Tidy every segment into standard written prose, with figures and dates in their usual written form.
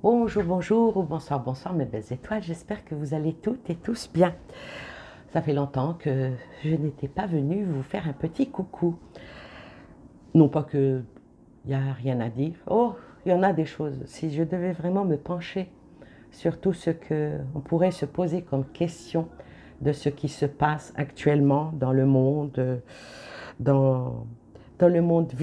Bonjour, bonjour ou bonsoir, bonsoir mes belles étoiles, j'espère que vous allez toutes et tous bien. Ça fait longtemps que je n'étais pas venue vous faire un petit coucou. Non pas que il n'y a rien à dire, oh, il y en a des choses. Si je devais vraiment me pencher sur tout ce qu'on pourrait se poser comme question de ce qui se passe actuellement dans le monde, dans, dans le monde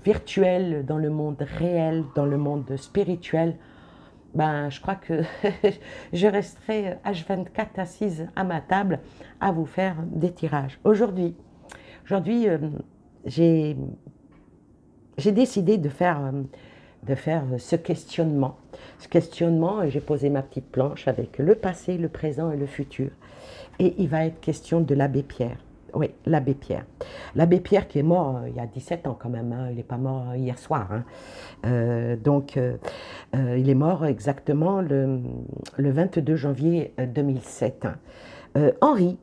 virtuel, dans le monde réel, dans le monde spirituel, ben, je crois que je resterai H24 assise à ma table à vous faire des tirages. Aujourd'hui, j'ai décidé de faire ce questionnement. Ce questionnement, j'ai posé ma petite planche avec le passé, le présent et le futur. Et il va être question de l'abbé Pierre. Oui, l'abbé Pierre. L'abbé Pierre qui est mort il y a 17 ans quand même, hein. Il n'est pas mort hier soir, hein. Il est mort exactement le 22 janvier 2007. Henri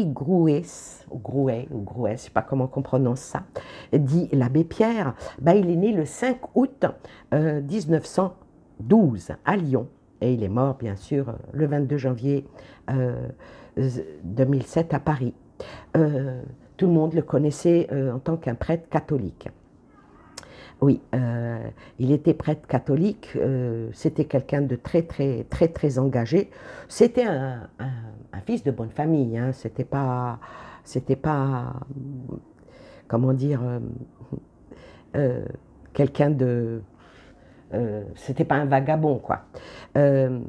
Grouès, ou Grouès, je ne sais pas comment on prononce ça, dit l'abbé Pierre, ben, il est né le 5 août 1912 à Lyon. Et il est mort, bien sûr, le 22 janvier 2007 à Paris. Tout le monde le connaissait en tant qu'un prêtre catholique. Oui, il était prêtre catholique, c'était quelqu'un de très, très, très, très engagé. C'était un fils de bonne famille, hein. C'était pas, comment dire, euh, quelqu'un de, c'était pas un vagabond, quoi. Euh,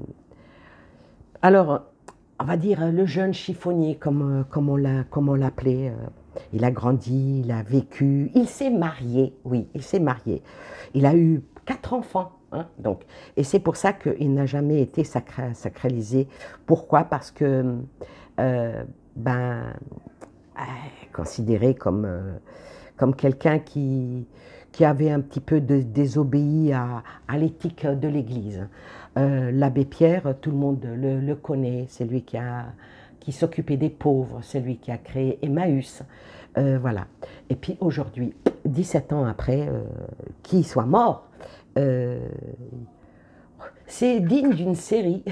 alors, on va dire le jeune chiffonnier, comme on l'appelait. Il a grandi, il a vécu, il s'est marié, oui, il s'est marié. Il a eu 4 enfants, hein, donc, et c'est pour ça qu'il n'a jamais été sacralisé. Pourquoi? Parce que, euh, ben, considéré comme quelqu'un qui avait un petit peu désobéi à l'éthique de l'Église. L'abbé Pierre, tout le monde le connaît, c'est lui qui s'occupait des pauvres, c'est lui qui a créé Emmaüs. Voilà. Et puis aujourd'hui, 17 ans après qu'il soit mort, euh, c'est digne d'une série,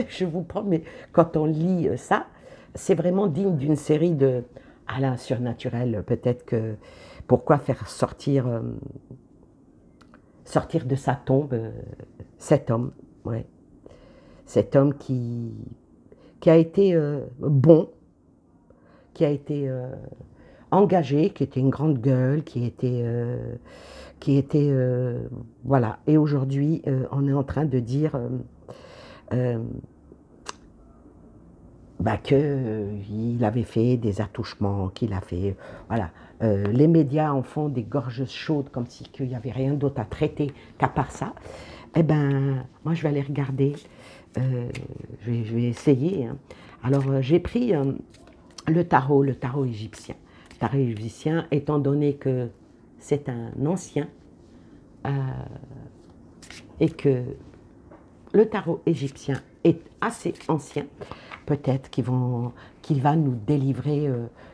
je vous promets, quand on lit ça, c'est vraiment digne d'une série de Alain surnaturel. Peut-être que pourquoi faire sortir de sa tombe cet homme, ouais. Cet homme qui a été bon, qui a été engagé, qui était une grande gueule, qui était voilà. Et aujourd'hui, on est en train de dire euh, bah, qu'il avait fait des attouchements, qu'il a fait, voilà. Les médias en font des gorges chaudes comme si qu'il n'y avait rien d'autre à traiter qu'à part ça. Eh ben, moi je vais aller regarder, euh, je vais essayer, hein. Alors j'ai pris le tarot égyptien. Le tarot égyptien, étant donné que c'est un ancien euh, et que le tarot égyptien est assez ancien, peut-être qu'il va nous délivrer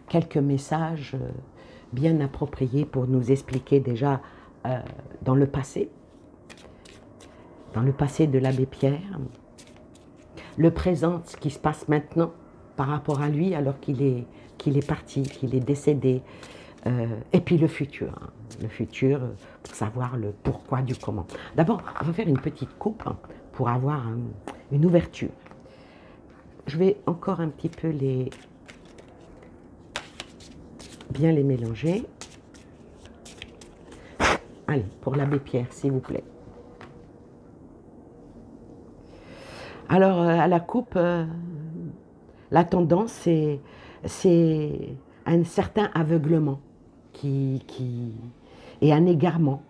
quelques messages bien appropriés pour nous expliquer déjà euh, dans le passé, dans le passé de l'abbé Pierre, le présent, ce qui se passe maintenant par rapport à lui alors qu'il est parti, qu'il est décédé, et puis le futur, hein. Le futur pour savoir le pourquoi du comment. D'abord, on va faire une petite coupe hein, pour avoir une ouverture. Je vais encore un petit peu bien les mélanger. Allez, pour l'abbé Pierre, s'il vous plaît. Alors, à la coupe, la tendance, c'est un certain aveuglement qui et un égarement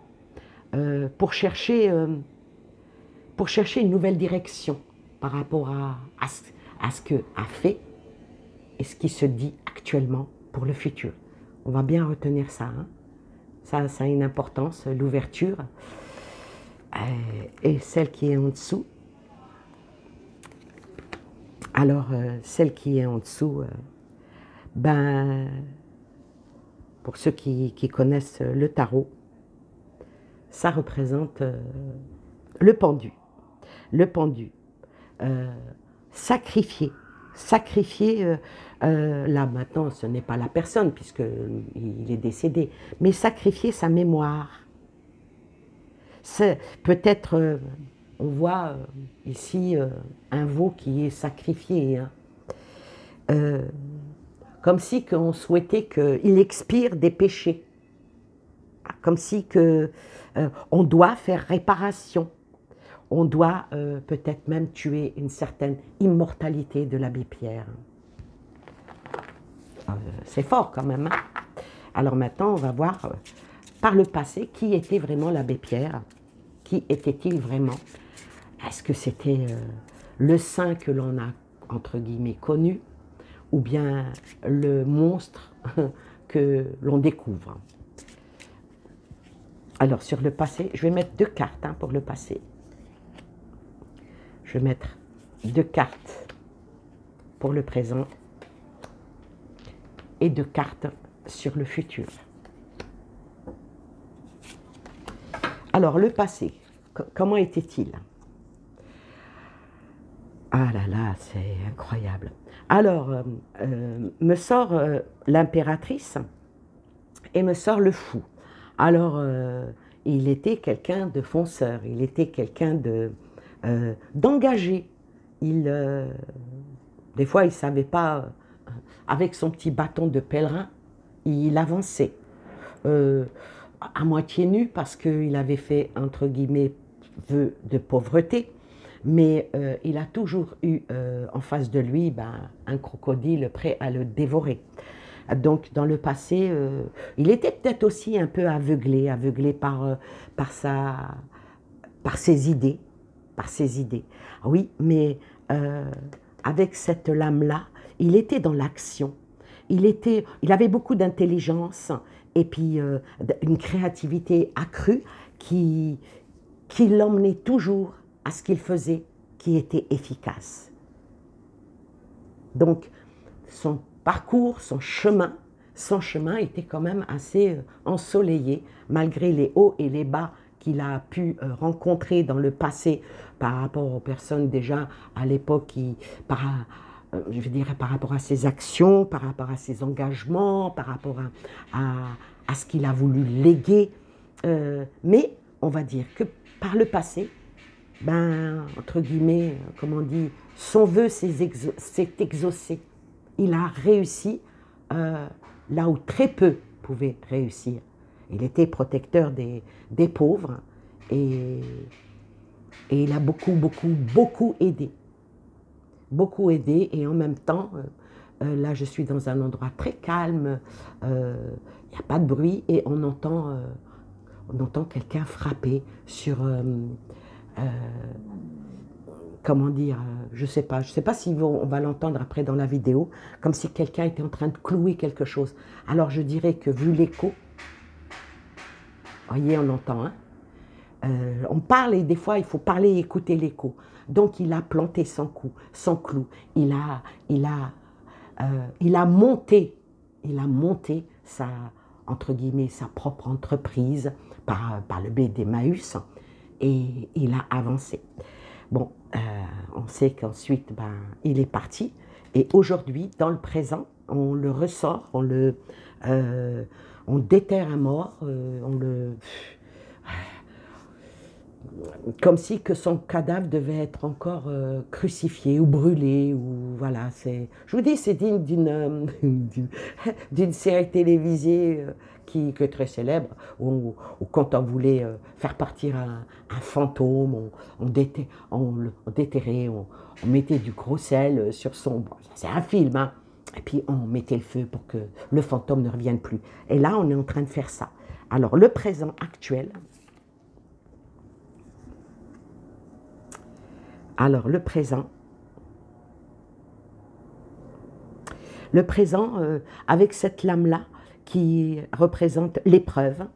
euh, pour chercher, euh, pour chercher une nouvelle direction par rapport à ce que a fait et ce qui se dit actuellement pour le futur. On va bien retenir ça, hein. Ça a une importance, l'ouverture. Et celle qui est en dessous. Alors, celle qui est en dessous, ben, pour ceux qui connaissent le tarot, ça représente le pendu. le pendu. Euh, sacrifier. Sacrifier, là maintenant, ce n'est pas la personne, puisqu'il est décédé, mais sacrifier sa mémoire. Peut-être, on voit ici un veau qui est sacrifié, hein. Euh, comme si on souhaitait qu'il expire des péchés, comme si on doit faire réparation, on doit peut-être même tuer une certaine immortalité de l'abbé Pierre. C'est fort quand même, hein. Alors maintenant, on va voir par le passé qui était vraiment l'abbé Pierre, qui était-il vraiment? Est-ce que c'était le saint que l'on a, entre guillemets, connu, ou bien le monstre que l'on découvre? Alors, sur le passé, je vais mettre 2 cartes hein, pour le passé. Je vais mettre 2 cartes pour le présent et 2 cartes sur le futur. Alors, le passé, comment était-il? Ah là là, c'est incroyable. Alors, me sort l'impératrice et me sort le fou. Alors, il était quelqu'un de fonceur, il était quelqu'un d'engagé. Des fois, il ne savait pas, avec son petit bâton de pèlerin, il avançait. À moitié nu, parce qu'il avait fait, entre guillemets, vœu de pauvreté, mais il a toujours eu en face de lui un crocodile prêt à le dévorer. Donc, dans le passé, il était peut-être aussi un peu aveuglé par ses idées, Oui, mais avec cette lame-là, il était dans l'action. Il avait beaucoup d'intelligence et puis une créativité accrue qui l'emmenait toujours à ce qu'il faisait qui était efficace. Donc, son parcours, son chemin était quand même assez ensoleillé, malgré les hauts et les bas qu'il a pu rencontrer dans le passé par rapport aux personnes déjà à l'époque, je veux dire, par rapport à ses actions, par rapport à ses engagements, par rapport à ce qu'il a voulu léguer. Mais on va dire que par le passé, entre guillemets, comme on dit, son vœu s'est exaucé. Il a réussi là où très peu pouvaient réussir. Il était protecteur des pauvres et il a beaucoup aidé. Beaucoup aidé et en même temps, là je suis dans un endroit très calme, il n'y a pas de bruit et on entend quelqu'un frapper sur... comment dire, je sais pas si on va l'entendre après dans la vidéo, comme si quelqu'un était en train de clouer quelque chose. Alors je dirais que vu l'écho, voyez, on entend, hein, on parle et des fois il faut parler et écouter l'écho. Donc il a planté son clou, il a monté sa, entre guillemets, sa propre entreprise par le biais d'Emmaüs et il a avancé. Bon, on sait qu'ensuite, il est parti. Et aujourd'hui, dans le présent, on le ressort, on déterre un mort, comme si que son cadavre devait être encore crucifié ou brûlé, ou voilà. Je vous dis, c'est digne d'une série télévisée qui est très célèbre, où quand on voulait faire partir un fantôme, on déterrait, on mettait du gros sel sur son... Bon, c'est un film, hein, et puis on mettait le feu pour que le fantôme ne revienne plus. Et là, on est en train de faire ça. Alors, le présent actuel... Alors, le présent, avec cette lame-là qui représente l'épreuve,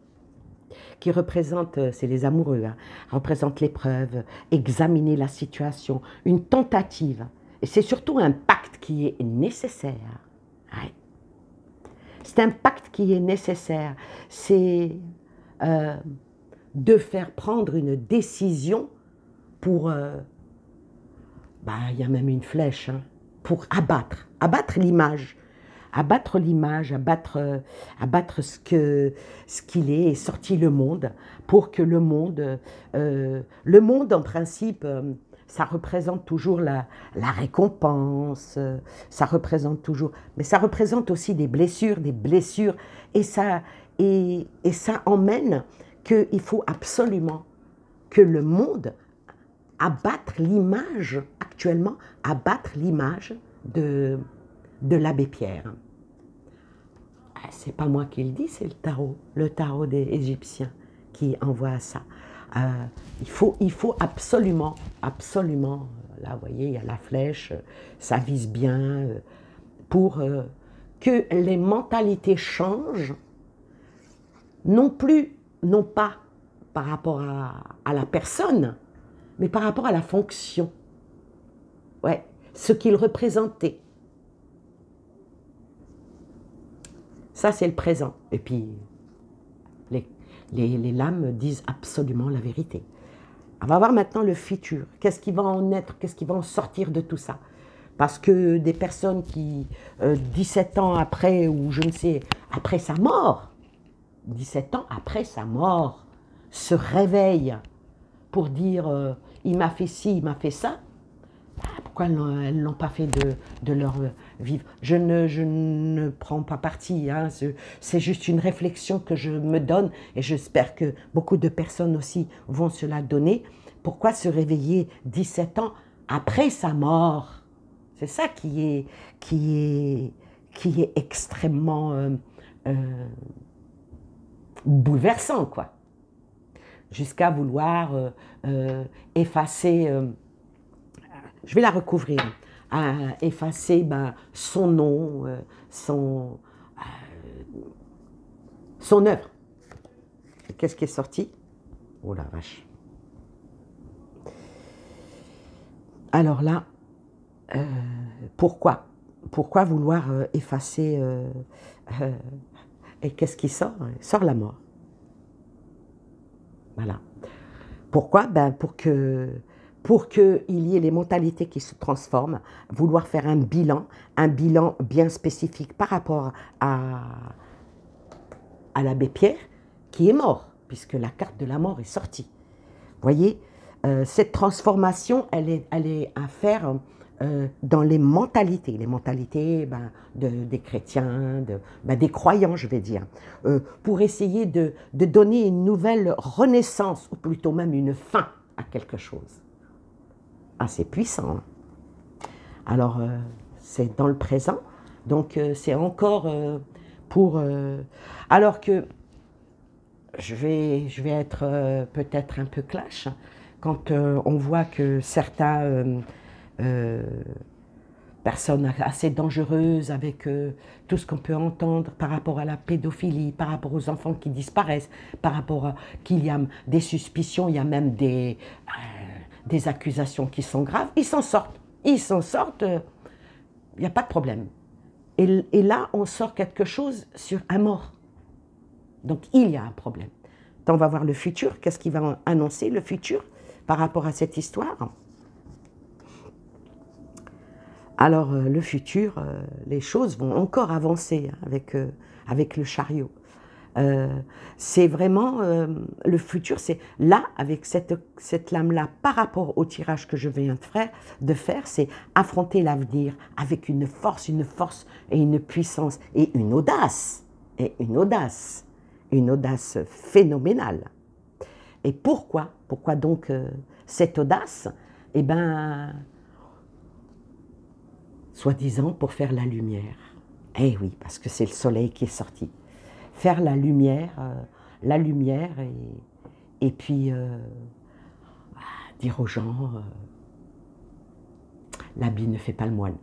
qui représente, c'est les amoureux, hein, représente l'épreuve, examiner la situation, une tentative. Et c'est surtout un pacte qui est nécessaire. Ouais. C'est un pacte qui est nécessaire. C'est de faire prendre une décision pour bah, il y a même une flèche hein, pour abattre l'image. Abattre l'image, abattre ce qu'il est et sortir le monde pour que le monde en principe, ça représente toujours la récompense, ça représente toujours, mais ça représente aussi des blessures, et ça emmène qu'il faut absolument que le monde abattre l'image, actuellement, abattre l'image de l'abbé Pierre. C'est pas moi qui le dis, c'est le tarot des Égyptiens qui envoie ça. Il faut absolument, là vous voyez, il y a la flèche, ça vise bien, pour que les mentalités changent, non pas par rapport à la personne, mais par rapport à la fonction. Ouais, ce qu'il représentait. Ça, c'est le présent. Et puis, les lames disent absolument la vérité. On va voir maintenant le futur. Qu'est-ce qui va en être? Qu'est-ce qui va en sortir de tout ça? Parce que des personnes qui, 17 ans après, ou je ne sais, après sa mort, 17 ans après sa mort, se réveillent pour dire il m'a fait ci, il m'a fait ça. Pourquoi elles ne l'ont pas fait de leur vivre? Je ne prends pas parti, hein, c'est juste une réflexion que je me donne et j'espère que beaucoup de personnes aussi vont se la donner. Pourquoi se réveiller 17 ans après sa mort? C'est ça qui est extrêmement bouleversant, quoi. Jusqu'à vouloir effacer... je vais la recouvrir, à effacer son nom, son œuvre. Qu'est-ce qui est sorti? Oh la vache. Alors là, pourquoi vouloir effacer et qu'est-ce qui sort? Il sort la mort. Voilà. Pourquoi? Pour qu'il y ait les mentalités qui se transforment, vouloir faire un bilan bien spécifique par rapport à l'abbé Pierre, qui est mort, puisque la carte de la mort est sortie. Vous voyez, cette transformation, elle est à faire dans les mentalités des chrétiens, des croyants, je vais dire, pour essayer de donner une nouvelle renaissance, ou plutôt même une fin à quelque chose. Assez puissant. Hein. Alors, c'est dans le présent, donc c'est encore pour... alors que je vais être peut-être un peu clash, quand on voit que certaines personnes assez dangereuses avec tout ce qu'on peut entendre par rapport à la pédophilie, par rapport aux enfants qui disparaissent, par rapport à qu'il y a des suspicions, il y a même des accusations qui sont graves, ils s'en sortent, il n'y a pas de problème. Et là, on sort quelque chose sur un mort. Donc, il y a un problème. On va voir le futur, qu'est-ce qui va annoncer le futur par rapport à cette histoire. Alors, le futur, les choses vont encore avancer avec le chariot. C'est vraiment le futur, c'est là, avec cette lame-là, par rapport au tirage que je viens de faire, c'est affronter l'avenir avec une force et une puissance et une audace phénoménale. Et pourquoi donc cette audace? Eh bien, soi-disant pour faire la lumière. Eh oui, parce que c'est le soleil qui est sorti. Faire la lumière et puis dire aux gens, l'habit ne fait pas le moine.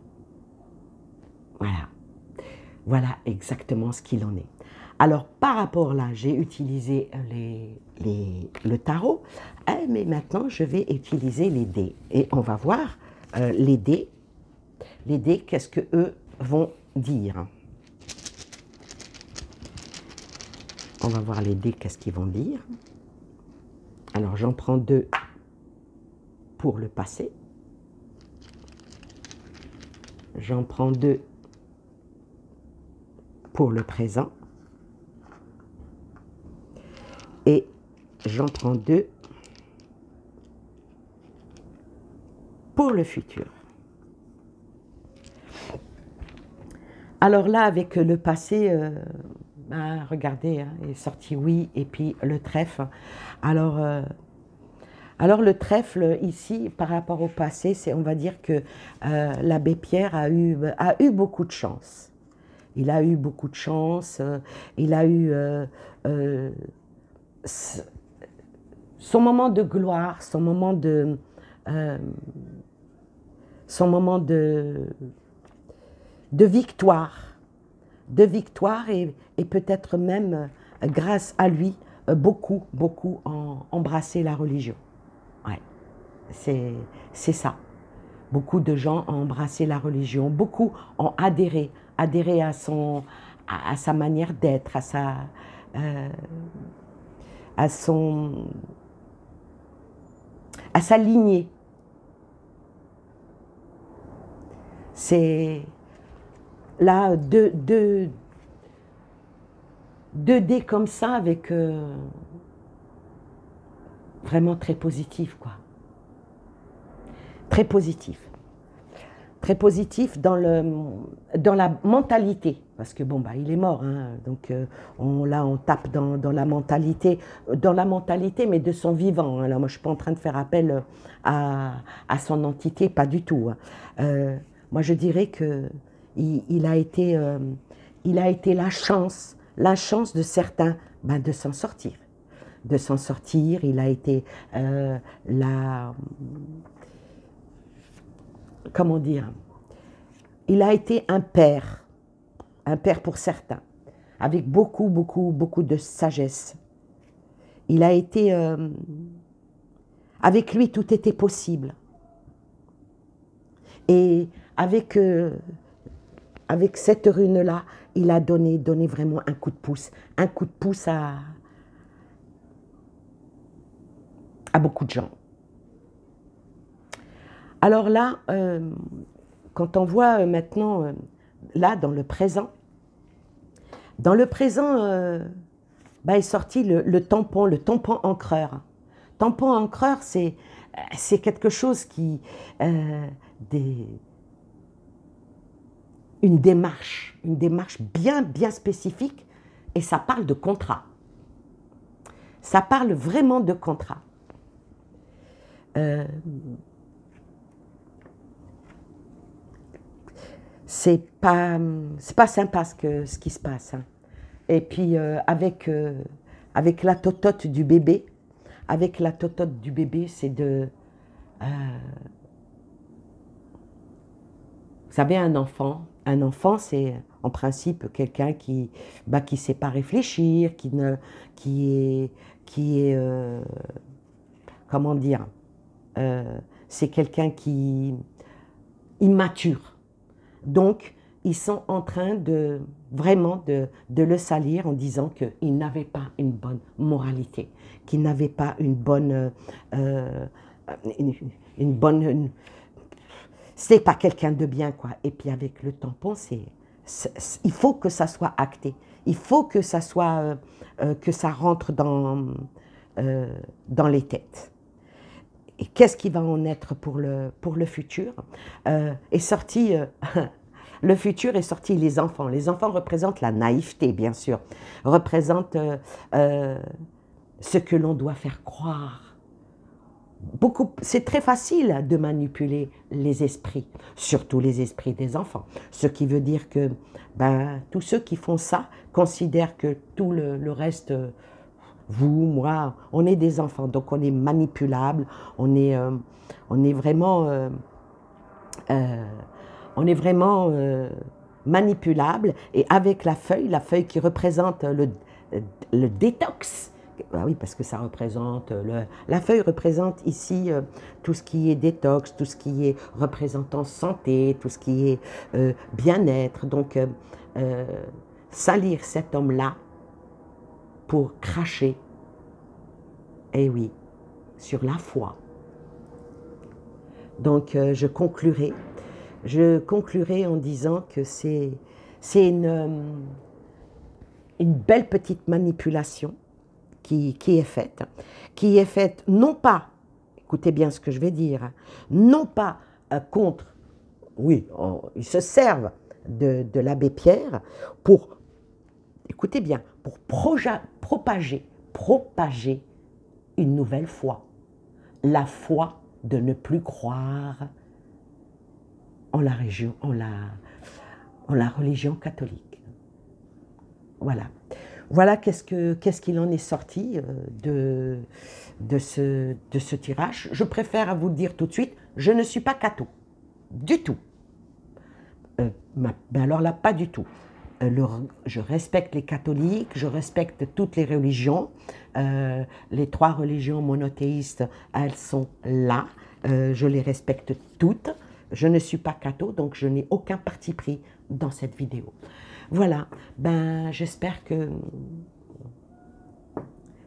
Voilà exactement ce qu'il en est. Alors, par rapport là, j'ai utilisé le tarot, mais maintenant, je vais utiliser les dés. Et on va voir les dés, qu'est-ce qu'eux vont dire. On va voir les dés, qu'est-ce qu'ils vont dire. Alors, j'en prends 2 pour le passé. J'en prends 2 pour le présent. Et j'en prends 2 pour le futur. Alors là, avec le passé, regardez, hein, il est sorti oui, et puis le trèfle. Alors le trèfle, ici, par rapport au passé, on va dire que l'abbé Pierre a eu beaucoup de chance. Il a eu beaucoup de chance, il a eu son moment de gloire, son moment de victoire, et peut-être même, grâce à lui, beaucoup ont embrassé la religion. Ouais, c'est ça. Beaucoup de gens ont embrassé la religion, beaucoup ont adhéré à sa manière d'être, à sa lignée. C'est là 2 dés comme ça avec vraiment très positif, quoi. Très positif. Très positif dans la mentalité, parce que bon, il est mort, hein, donc on tape dans la mentalité, mais de son vivant. Hein. Là, moi, je ne suis pas en train de faire appel à son entité, pas du tout. Hein. Moi, je dirais que il a été la chance de certains de s'en sortir. Il a été comment dire, il a été un père pour certains, avec beaucoup de sagesse. Il a été, avec lui tout était possible. Et avec cette rune-là, il a donné vraiment un coup de pouce à beaucoup de gens. Alors là, quand on voit maintenant, là, dans le présent, est sorti le tampon encreur. Tampon encreur, c'est quelque chose qui... une démarche bien spécifique, et ça parle de contrat. Ça parle vraiment de contrat. C'est pas sympa ce qui se passe. Hein. Et puis avec la totote du bébé, c'est de... vous savez, un enfant, c'est en principe quelqu'un qui sait pas réfléchir, qui est comment dire, c'est quelqu'un qui immature. Donc, ils sont en train vraiment de le salir en disant qu'il n'avait pas une bonne moralité, qu'il n'avait pas une bonne... c'est pas quelqu'un de bien, quoi. Et puis avec le tampon, il faut que ça soit acté. Il faut que ça soit... que ça rentre dans les têtes. Et qu'est-ce qui va en être pour le futur? Est sorti... le futur est sorti les enfants. Les enfants représentent la naïveté, bien sûr. Représentent ce que l'on doit faire croire. C'est très facile de manipuler les esprits, surtout les esprits des enfants. Ce qui veut dire que tous ceux qui font ça considèrent que tout le reste, vous, moi, on est des enfants, donc on est manipulable, on est vraiment manipulable. Et avec la feuille qui représente le détox. Ah oui, parce que ça représente, la feuille représente ici tout ce qui est détox, tout ce qui est représentant santé, tout ce qui est bien-être. Donc, salir cet homme-là pour cracher, eh oui, sur la foi. Donc, je conclurai je conclurai en disant que c'est une belle petite manipulation qui est faite non pas, écoutez bien ce que je vais dire, hein, non pas contre, oui, ils se servent de l'abbé Pierre pour, écoutez bien, pour propager une nouvelle foi, la foi de ne plus croire en la religion catholique. Voilà. Voilà qu'est-ce qu'il en est sorti de ce tirage. Je préfère vous le dire tout de suite, je ne suis pas catho, du tout. Ben alors là, pas du tout. Je respecte les catholiques, je respecte toutes les religions. Les 3 religions monothéistes, elles sont là. Je les respecte toutes. Je ne suis pas catho, donc je n'ai aucun parti pris dans cette vidéo. Voilà, ben j'espère que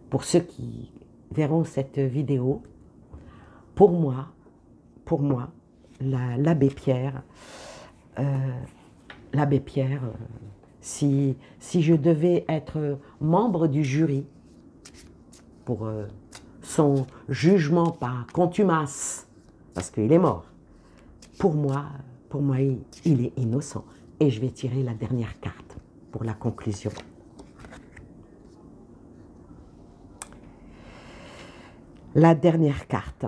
pour ceux qui verront cette vidéo, pour moi, l'abbé Pierre, si je devais être membre du jury pour son jugement par contumace, parce qu'il est mort, pour moi il est innocent. Et je vais tirer la dernière carte pour la conclusion. La dernière carte.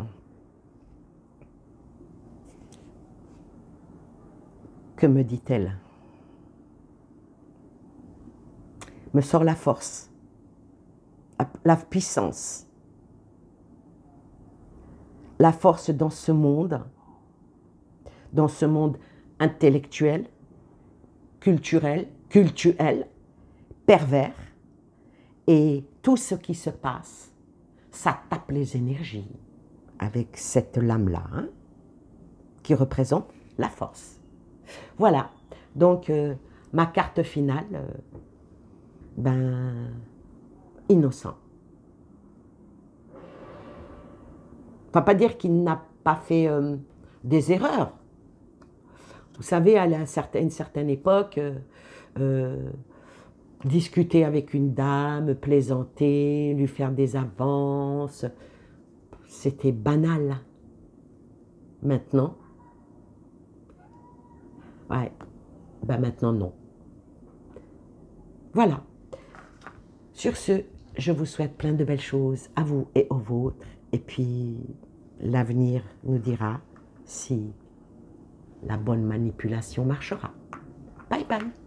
Que me dit-elle? Me sort la force, la puissance, la force dans ce monde intellectuel, culturel, pervers, et tout ce qui se passe, ça tape les énergies avec cette lame-là, hein, qui représente la force. Voilà, donc ma carte finale, ben, innocent. Ça ne veut pas dire qu'il n'a pas fait des erreurs. Vous savez, à une certaine époque, discuter avec une dame, plaisanter, lui faire des avances, c'était banal. Maintenant, ouais, ben maintenant non. Voilà. Sur ce, je vous souhaite plein de belles choses à vous et aux vôtres. Et puis, l'avenir nous dira si la bonne manipulation marchera. Bye bye.